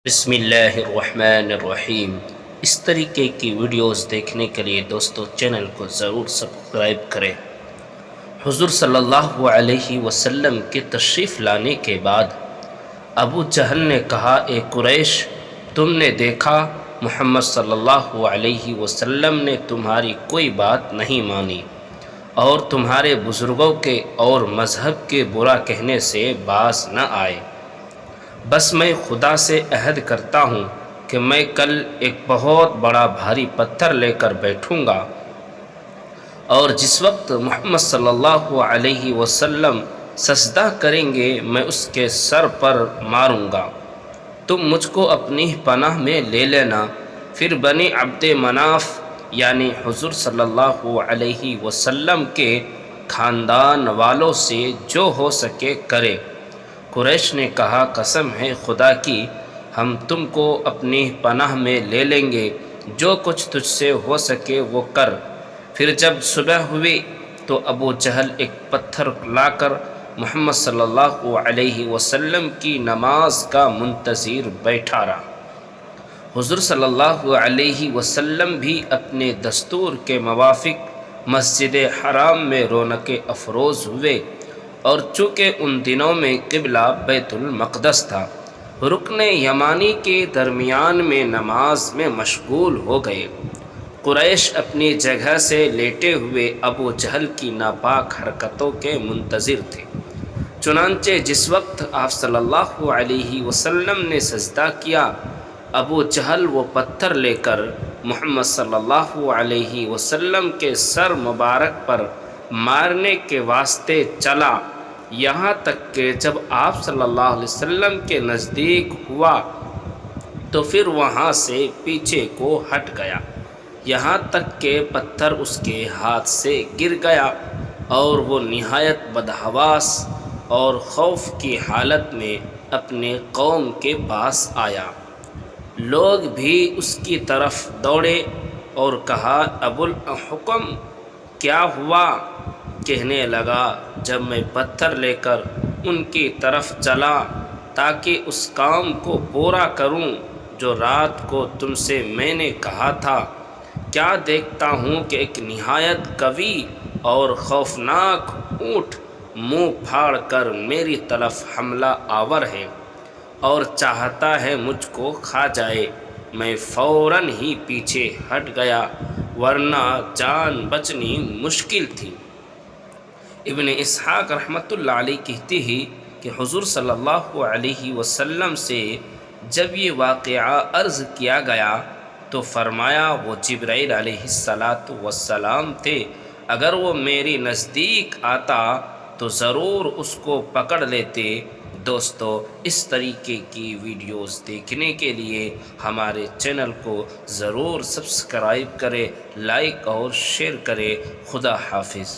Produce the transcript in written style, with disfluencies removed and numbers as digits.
بسم اللہ الرحمن الرحیم۔ اس طریقے کی ویڈیوز دیکھنے کے لیے دوستو چینل کو ضرور سبسکرائب کریں۔ حضور صلی اللہ علیہ وسلم کے تشریف لانے کے بعد ابو جہل نے کہا، اے قریش، تم نے دیکھا محمد صلی اللہ علیہ وسلم نے تمہاری کوئی بات نہیں مانی اور تمہارے بزرگوں کے اور مذہب کے برا کہنے سے باز نہ آئے۔ بس میں خدا سے عہد کرتا ہوں کہ میں کل ایک بہت بڑا بھاری پتھر لے کر بیٹھوں گا، اور جس وقت محمد صلی اللہ علیہ وسلم سجدہ کریں گے میں اس کے سر پر ماروں گا۔ تم مجھ کو اپنی پناہ میں لے لینا، پھر بنی عبد مناف یعنی حضور صلی اللہ علیہ وسلم کے خاندان والوں سے جو ہو سکے کرے۔ قریش نے کہا، قسم ہے خدا کی، ہم تم کو اپنی پناہ میں لے لیں گے، جو کچھ تجھ سے ہو سکے وہ کر۔ پھر جب صبح ہوئی تو ابو جہل ایک پتھر لا کر محمد صلی اللہ علیہ وسلم کی نماز کا منتظر بیٹھا رہا۔ حضور صلی اللہ علیہ وسلم بھی اپنے دستور کے موافق مسجد حرام میں رونق افروز ہوئے، اور چونکہ ان دنوں میں قبلہ بیت المقدس تھا، رکن یمانی کے درمیان میں نماز میں مشغول ہو گئے۔ قریش اپنی جگہ سے لیٹے ہوئے ابو جہل کی ناپاک حرکتوں کے منتظر تھے۔ چنانچہ جس وقت آپ صلی اللہ علیہ وسلم نے سجدہ کیا، ابو جہل وہ پتھر لے کر محمد صلی اللہ علیہ وسلم کے سر مبارک پر مارنے کے واسطے چلا، یہاں تک کہ جب آپ صلی اللہ علیہ وسلم کے نزدیک ہوا تو پھر وہاں سے پیچھے کو ہٹ گیا، یہاں تک کہ پتھر اس کے ہاتھ سے گر گیا، اور وہ نہایت بدحواس اور خوف کی حالت میں اپنے قوم کے پاس آیا۔ لوگ بھی اس کی طرف دوڑے اور کہا، ابو الحکم کیا ہوا؟ کہنے لگا، جب میں پتھر لے کر ان کی طرف چلا تاکہ اس کام کو پورا کروں جو رات کو تم سے میں نے کہا تھا، کیا دیکھتا ہوں کہ ایک نہایت قوی اور خوفناک اونٹ منہ پھاڑ کر میری طرف حملہ آور ہے اور چاہتا ہے مجھ کو کھا جائے۔ میں فوراً ہی پیچھے ہٹ گیا، ورنہ جان بچنی مشکل تھی۔ ابن اسحاق رحمۃ اللہ علیہ کہتے ہیں کہ حضور صلی اللہ علیہ وسلم سے جب یہ واقعہ عرض کیا گیا تو فرمایا، وہ جبرائیل علیہ السلام تھے، اگر وہ میری نزدیک آتا تو ضرور اس کو پکڑ لیتے۔ دوستو، اس طریقے کی ویڈیوز دیکھنے کے لیے ہمارے چینل کو ضرور سبسکرائب کریں، لائک اور شیئر کریں۔ خدا حافظ۔